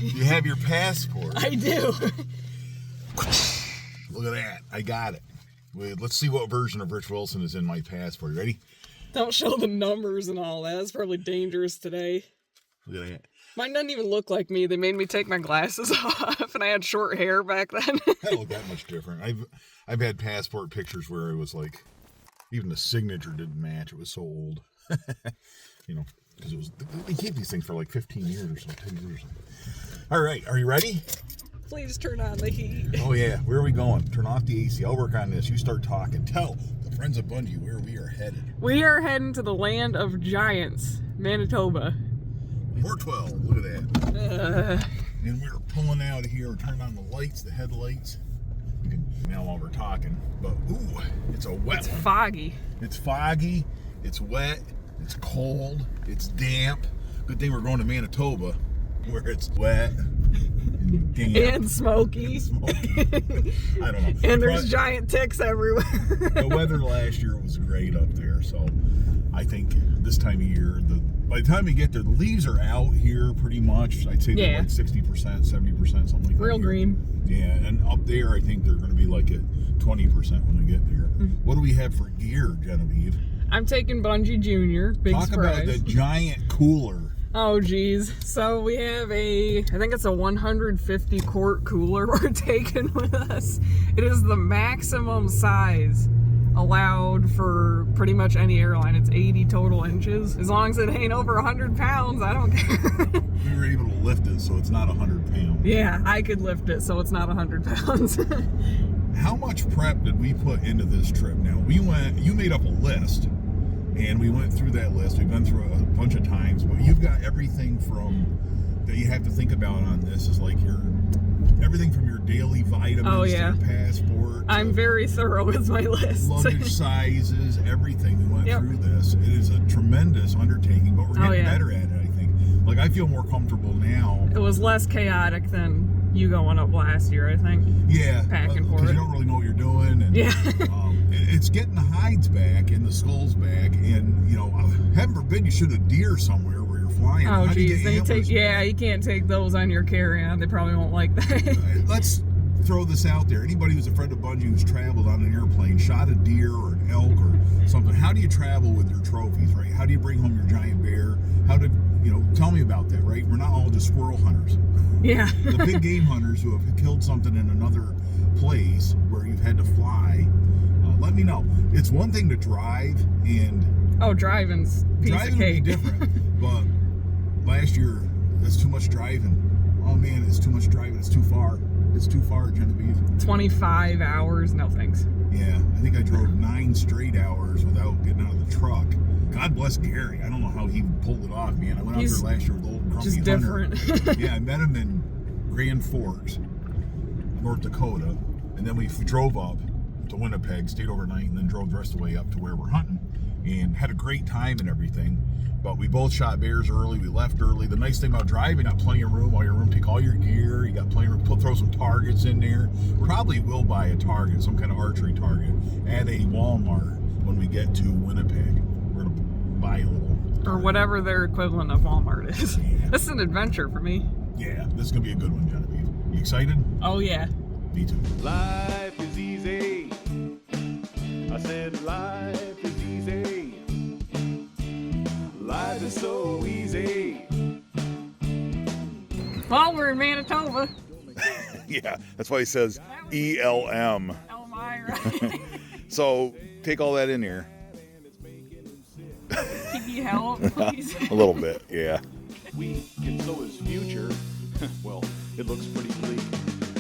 You have your passport. I do. Look at that. I got it. Wait, let's see what version of Rich Wilson is in my passport. You ready? Don't show the numbers and all that. It's probably dangerous today. Look at that. Mine doesn't even look like me. They made me take my glasses off, and I had short hair back then. I don't look that much different. I've had passport pictures where it was like, even the signature didn't match. It was so old. You know, because it was, they keep these things for like 15 years or so, 10 years. All right, are you ready? Please turn on the heat. Oh yeah, where are we going? Turn off the AC. I'll work on this. You start talking. Tell the friends of Bunjie where we are headed. We are heading to the land of giants, Manitoba. 412, look at that. And we're pulling out of here, turning on the lights, the headlights. You can now while we're talking, but ooh, it's a wet It's one. foggy. It's foggy, it's wet, it's cold, it's damp. Good thing we're going to Manitoba, where it's wet and damp. And smoky. Smoky. I don't know. And there's giant ticks everywhere. The weather last year was great up there, so I think this time of year, by the time you get there, the leaves are out here pretty much. I'd say they're like 60%, 70%, something like that. Real green. Yeah, and up there, I think they're going to be like at 20% when we get there. What do we have for gear, Genevieve? I'm taking Bunjie Jr. Big Talk surprise. about the giant cooler. Oh, geez. So we have I think it's a 150 quart cooler we're taking with us. It is the maximum size allowed for pretty much any airline. It's 80 total inches. As long as it ain't over 100 pounds, I don't care. We were able to lift it, so it's not 100 pounds. Yeah, I could lift it, so it's not 100 pounds. How much prep did we put into this trip? Now, you made up a list, and we went through that list. We've been through it a bunch of times, but you've got everything that you have to think about on this is like everything from your daily vitamins to your passport. I'm very thorough with my list. Luggage sizes, everything. We went through this. It is a tremendous undertaking, but we're getting better at it, I think. Like, I feel more comfortable now. It was less chaotic than you going up last year, I think. Yeah. Packing for it. Because you don't really know what you're doing. And, it's getting the hides back and the skulls back. And, heaven forbid you shoot a deer somewhere where you're flying. Oh, geez. You can't take those on your carry-on. They probably won't like that. Let's throw this out there. Anybody who's a friend of Bunjie who's traveled on an airplane, shot a deer or an elk or something, how do you travel with your trophies, right? How do you bring home your giant bear? Tell me about that, right? We're not all just squirrel hunters. Yeah. The big game hunters who have killed something in another place where you've had to fly, let me know. It's one thing to drive, and driving's piece of cake. Driving would be different, but last year, it's too much driving. Oh man, it's too much driving. It's too far. It's too far, Genevieve. 25 hours, no thanks. Yeah, I think I drove 9 straight hours without getting out of the truck. God bless Gary. I don't know how he pulled it off, man. I went out there last year with the old grumpy just hunter. Different. Yeah, I met him in Grand Forks, North Dakota, and then we drove up to Winnipeg, stayed overnight, and then drove the rest of the way up to where we're hunting, and had a great time and everything. But we both shot bears early. We left early. The nice thing about driving, got plenty of room. All your room, take all your gear. You got plenty of room. Throw some targets in there. Probably will buy a target, some kind of archery target, at a Walmart when we get to Winnipeg. We're gonna buy a little target. Or whatever their equivalent of Walmart is. Yeah. This is an adventure for me. Yeah, this is gonna be a good one, Genevieve. You excited? Oh yeah. Me too. Life is easy. I said life is easy. Life is so easy. Well, we're in Manitoba. Yeah, that's why he says ELM. Elmira. So take all that in here. Can you help, please? A little bit, yeah. Weak and so is future. Well, it looks pretty bleak.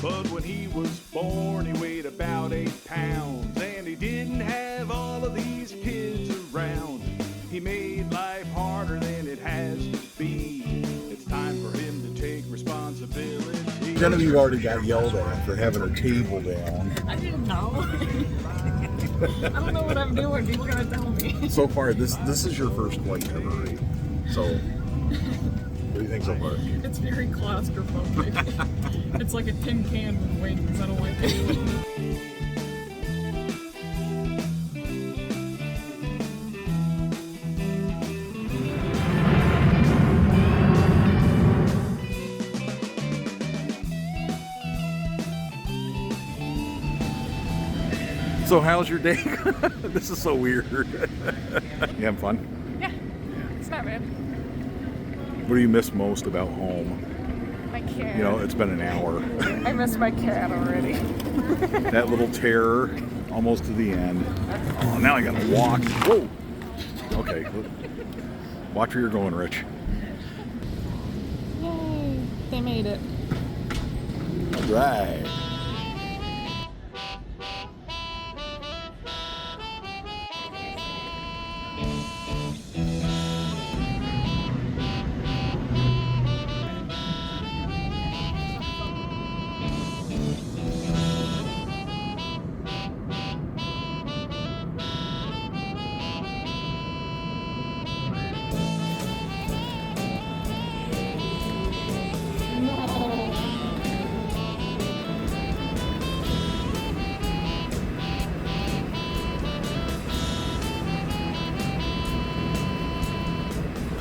But when he was born, he weighed about 8 pounds, and he didn't have all of these kids around. He made life harder than it has to be. It's time for him to take responsibility. Genevieve already got yelled at for having her table down. I didn't know. I don't know what I'm doing. People gotta tell me. So far, this is your first flight ever, right? So, what do you think so far? It's very claustrophobic. It's like a tin can with wings. I don't like it. So how's your day? This is so weird. You having fun? Yeah, it's not bad. What do you miss most about home? My cat. You know, it's been an hour. I miss my cat already. That little terror, almost to the end. Oh, now I gotta walk. Whoa. Okay. Watch where you're going, Rich. Yay, they made it. All right.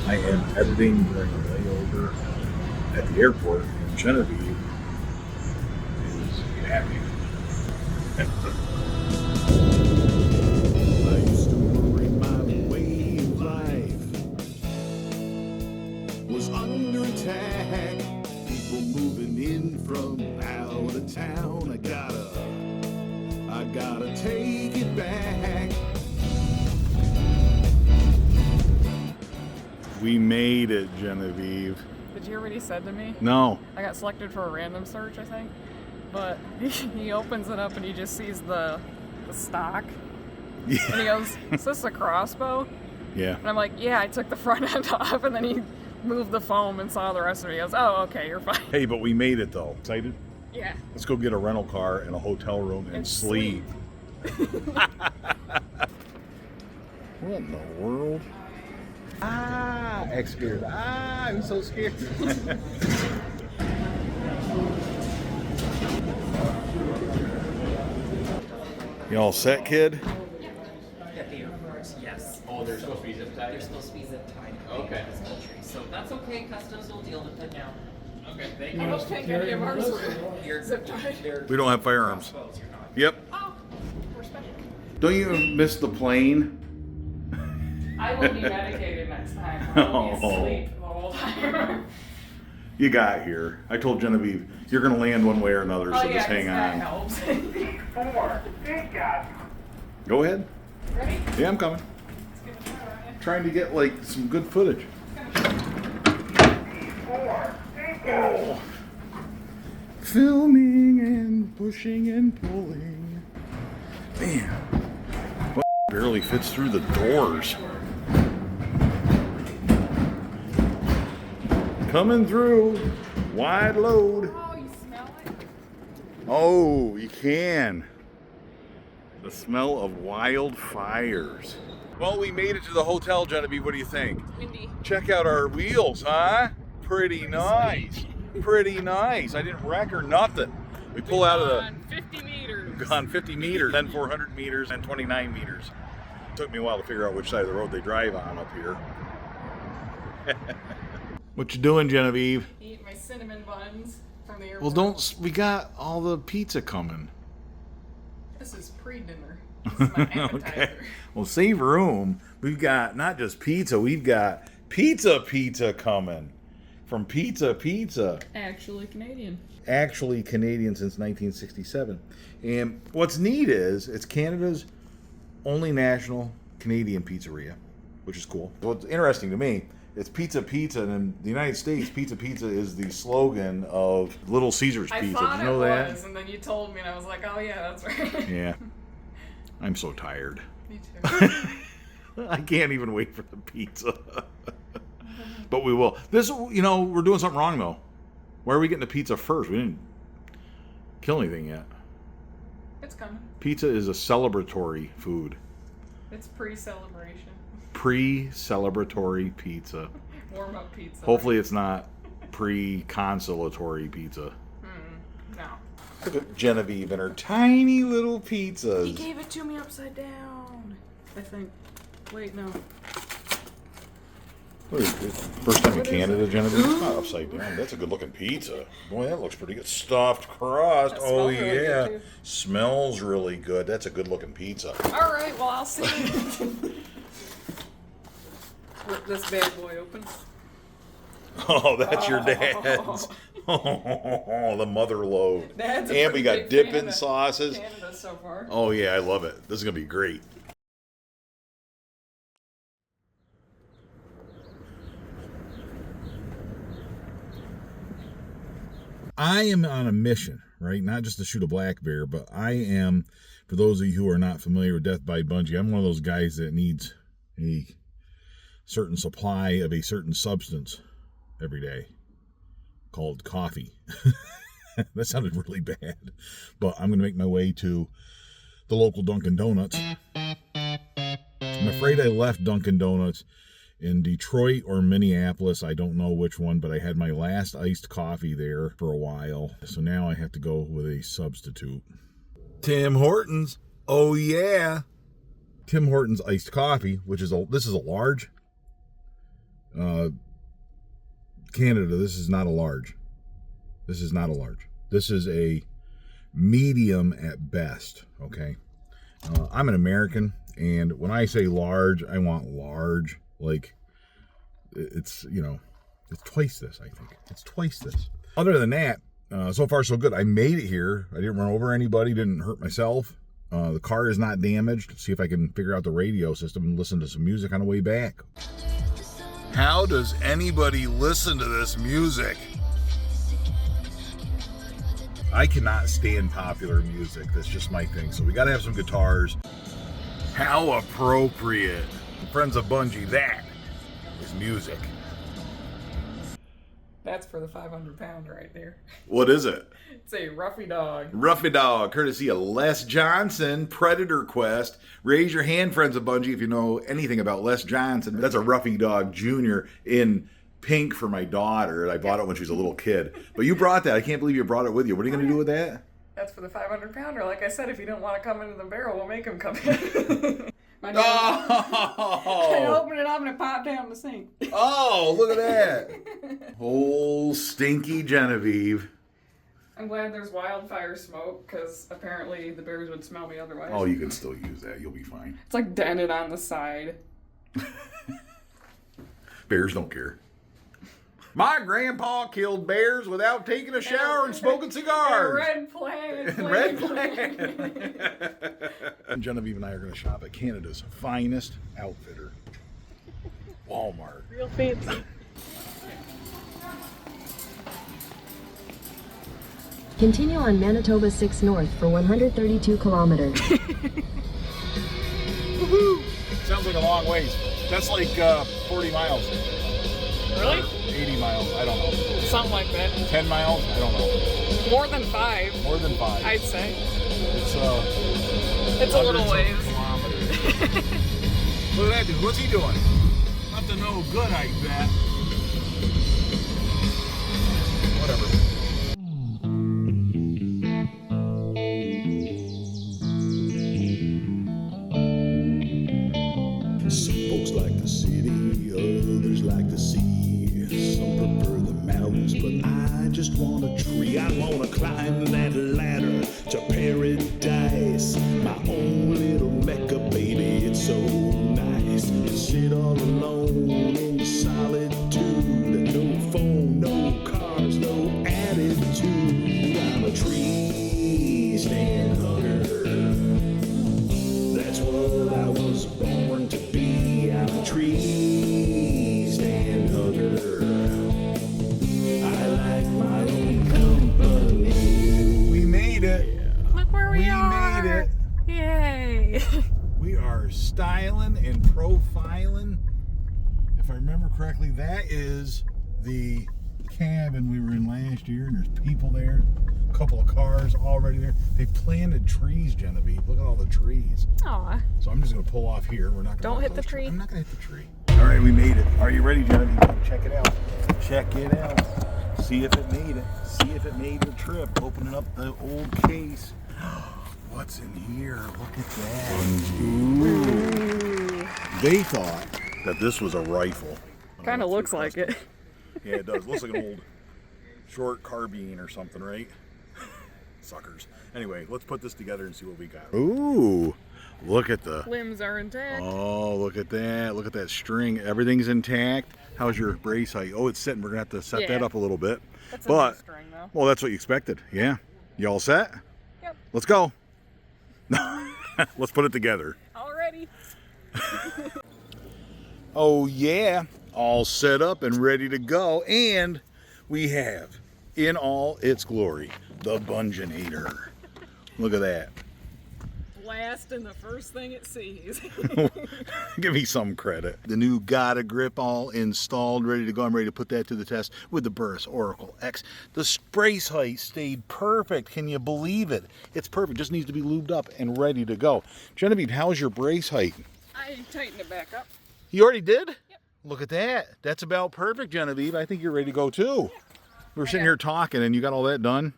I am editing during a layover at the airport, and Genevieve is napping. I used to worry my way of life was under attack. People moving in from out of town. I gotta take it back. We made it, Genevieve. Did you hear what he said to me? No. I got selected for a random search, I think. But he opens it up and he just sees the stock. Yeah. And he goes, "Is this a crossbow?" Yeah. And I'm like, "Yeah, I took the front end off." And then he moved the foam and saw the rest of it. He goes, "Oh, okay, you're fine." Hey, but we made it though. Excited? Yeah. Let's go get a rental car and a hotel room and sleep. What in the world? Ah, Excalibur. Ah, I'm so scared. You all set, kid? At the airport, yes. Oh, they're supposed to be zip tied? They're supposed to be zip tied. Okay. In this country. So that's okay. Customs will deal with it now. Okay, thank you. I don't think any of ours were You're zip tied. We don't have firearms. Crossbows, you're not. Yep. Oh, we're special. Don't you miss the plane? I will be medicated next time. I will be Oh. asleep the whole time. You got here. I told Genevieve, you're going to land one way or another, so Oh, yeah, just hang that on. helps. 4, big guy. Go ahead. Ready? Yeah, I'm coming. Let's give it a try, Ryan. Trying to get, like, some good footage. 4, big guy. Oh. Filming and pushing and pulling. Man. What barely fits through the doors. Coming through. Wide load. Oh, you smell it? Oh, you can. The smell of wildfires. Well, we made it to the hotel, Genevieve. What do you think? Windy. Check out our wheels, huh? Pretty nice. Pretty nice. I didn't wreck or nothing. We pull out of the... On 50 meters. We've gone 50 meters, then 400 meters, and 29 meters. Took me a while to figure out which side of the road they drive on up here. What you doing, Genevieve? Eat my cinnamon buns from the airport. Well, don't... We got all the pizza coming. This is pre-dinner. This is my appetizer. Okay. Well, save room. We've got not just pizza, we've got pizza coming. From Pizza. Actually Canadian. Actually Canadian since 1967. And what's neat is it's Canada's only national Canadian pizzeria, which is cool. What's interesting to me, it's Pizza, and in the United States, Pizza is the slogan of Little Caesars I Pizza. thought Did you know it that? was, and then you told me, and I was like, oh yeah, that's right. Yeah. I'm so tired. Me too. I can't even wait for the pizza. But we will. This, you know, we're doing something wrong though. Why are we getting the pizza first? We didn't kill anything yet. It's coming. Pizza is a celebratory food. It's pre-celebration. Pre-celebratory pizza. Warm up pizza. Hopefully it's not pre-consolatory pizza. No. Look at Genevieve and her tiny little pizzas. He gave it to me upside down. I think. Wait, no. First time in Canada, Genevieve. It's not upside down. That's a good looking pizza. Boy, that looks pretty good. Stuffed crust. That Oh, smells really good, yeah. too. Smells really good. That's a good looking pizza. All right, well, I'll see. Rip this bad boy open. Oh, that's your dad's. Oh, the mother load. Dad's a And we pretty got big fan dipping of sauces. Canada so far. Oh, yeah, I love it. This is going to be great. I am on a mission, right? Not just to shoot a black bear, but I am, for those of you who are not familiar with Death by Bunjie, I'm one of those guys that needs a certain supply of a certain substance every day called coffee. That sounded really bad, but I'm going to make my way to the local Dunkin' Donuts. I'm afraid I left Dunkin' Donuts in Detroit or Minneapolis. I don't know which one, but I had my last iced coffee there for a while. So now I have to go with a substitute. Tim Hortons. Oh, yeah. Tim Hortons iced coffee, which is this is a large. Canada, this is not a large. This is not a large. This is a medium at best, okay? I'm an American, and when I say large, I want large. Like, it's, you know, it's twice this, I think. It's twice this. Other than that, so far so good. I made it here. I didn't run over anybody, didn't hurt myself. The car is not damaged. See if I can figure out the radio system and listen to some music on the way back. How does anybody listen to this music? I cannot stand popular music. That's just my thing. So we got to have some guitars. How appropriate. Friends of Bunjie, that is music. That's for the 500-pounder right there. What is it? It's a Roughy Dog. Roughy Dog, courtesy of Les Johnson, Predator Quest. Raise your hand, friends of Bunjie, if you know anything about Les Johnson. That's a Roughy Dog Jr. in pink for my daughter. I bought it when she was a little kid. But you brought that. I can't believe you brought it with you. What are you going to do with that? That's for the 500-pounder. Like I said, if you don't want to come into the barrel, we'll make him come in. My dad, I opened it up and it popped down the sink. Oh, look at that. Oh, stinky Genevieve. I'm glad there's wildfire smoke, because apparently the bears would smell me otherwise. Oh, you can still use that. You'll be fine. It's like dented on the side. Bears don't care. My grandpa killed bears without taking a shower and smoking cigars. Red flag. Red flag. And Genevieve and I are going to shop at Canada's finest outfitter, Walmart. Real fancy. Continue on Manitoba 6 North for 132 kilometers. Woohoo! Sounds like a long ways. That's like 40 miles. Really? 80 miles, I don't know. Something like that. 10 miles, I don't know. More than 5. More than 5. I'd say. It's a little ways. Kilometers. Look at that dude. What's he doing? Nothing no good, I bet. Whatever. Some folks like the city, others like the sea. Some prefer the mountains, but I just want a tree. I want to climb that ladder to paradise. My own little Mecca, baby, it's so nice. And sit all alone in solitude. No phone, no cars, no attitude. I'm a tree stand hugger. That's what I was born to be. I'm a tree stand hugger. I like my own company. We made it. Look where we are. We made it. Yay. We are styling and profiling. If I remember correctly, that is the cabin we were in last year, and there's people there. A couple of cars already there. They planted trees, Genevieve. Look at all the trees. Aw. So I'm just going to pull off here. We're not going to Don't hit the tree. I'm not going to hit the tree. All right, we made it. Are you ready, Genevieve? Check it out. Check it out. See if it made it. See if it made the trip. Opening up the old case. What's in here? Look at that. Ooh. They thought that this was a rifle. Kind of looks like it. Yeah, it does. Looks like an old short carbine or something, right? Suckers. Anyway, let's put this together and see what we got. Ooh, look at the Limbs are intact. Oh, look at that. Look at that string. Everything's intact. How's your brace height? Oh, it's sitting. We're going to have to set that up a little bit. That's a but, new string, though. Well, that's what you expected. Yeah. You all set? Yep. Let's go. Let's put it together. Already. Oh, yeah. All set up and ready to go. And we have, in all its glory, the Bunjinator. Look at that. Blasting the first thing it sees. Give me some credit. The new Gotta Grip all installed, ready to go. I'm ready to put that to the test with the Burris Oracle X. The brace height stayed perfect. Can you believe it? It's perfect. Just needs to be lubed up and ready to go. Genevieve, how's your brace height? I tightened it back up. You already did? Yep. Look at that. That's about perfect, Genevieve. I think you're ready to go too. We were sitting here talking and you got all that done.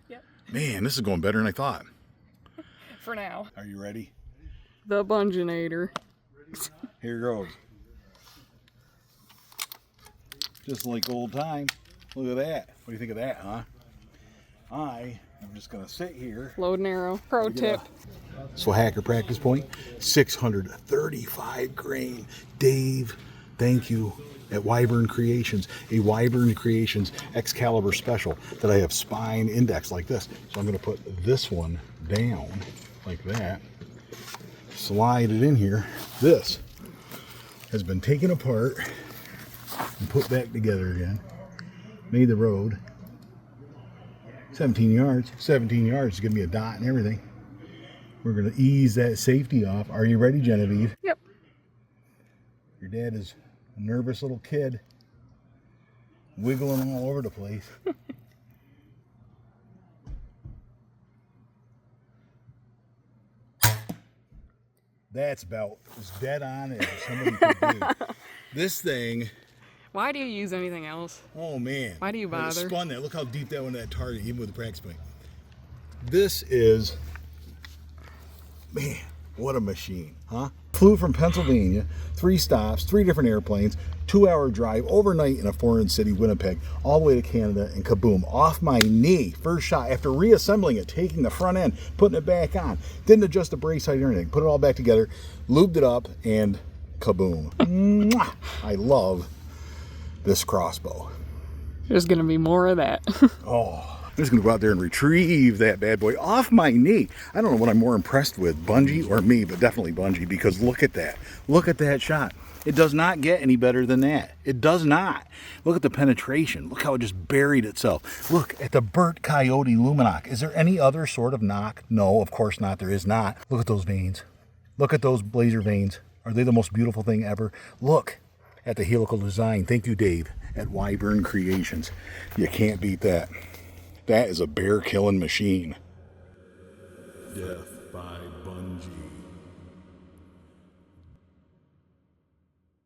Yep. Man, this is going better than I thought. For now. Are you ready? The Bunjinator. Here goes. Just like old time. Look at that. What do you think of that, huh? I'm just going to sit here. Load and arrow. Pro tip. Swhacker practice point. 635 grain. Dave, thank you. At Wyvern Creations, a Wyvern Creations Excalibur special that I have spine index like this. So I'm going to put this one down like that. Slide it in here. This has been taken apart and put back together again. Made the road 17 yards. 17 yards to give me a dot and everything. We're going to ease that safety off. Are you ready, Genevieve? Yep. Your dad is a nervous little kid wiggling all over the place. That's about as dead on as somebody could do. This thing, Why do you use anything else? oh man. Why do you When it bother? spun that. Look how deep that went, that target, even with the practice point. This is, man, what a machine, huh? Flew from Pennsylvania, 3 stops, 3 different airplanes, 2-hour drive overnight in a foreign city, Winnipeg, all the way to Canada, and kaboom, off my knee, first shot, after reassembling it, taking the front end, putting it back on, didn't adjust the brace height or anything, put it all back together, lubed it up, and kaboom. Mwah! I love this crossbow. There's gonna be more of that. Oh, I'm just gonna go out there and retrieve that bad boy off my knee. I don't know what I'm more impressed with, Bunjie or me, but definitely Bunjie, because look at that. Look at that shot. It does not get any better than that. It does not. Look at the penetration. Look how it just buried itself. Look at the burnt coyote luminoc. Is there any other sort of knock? No, of course not. There is not. Look at those veins. Look at those blazer veins. Are they the most beautiful thing ever? Look at the helical design. Thank you, Dave, at Wyvern Creations. You can't beat that. That is a bear killing machine. Death.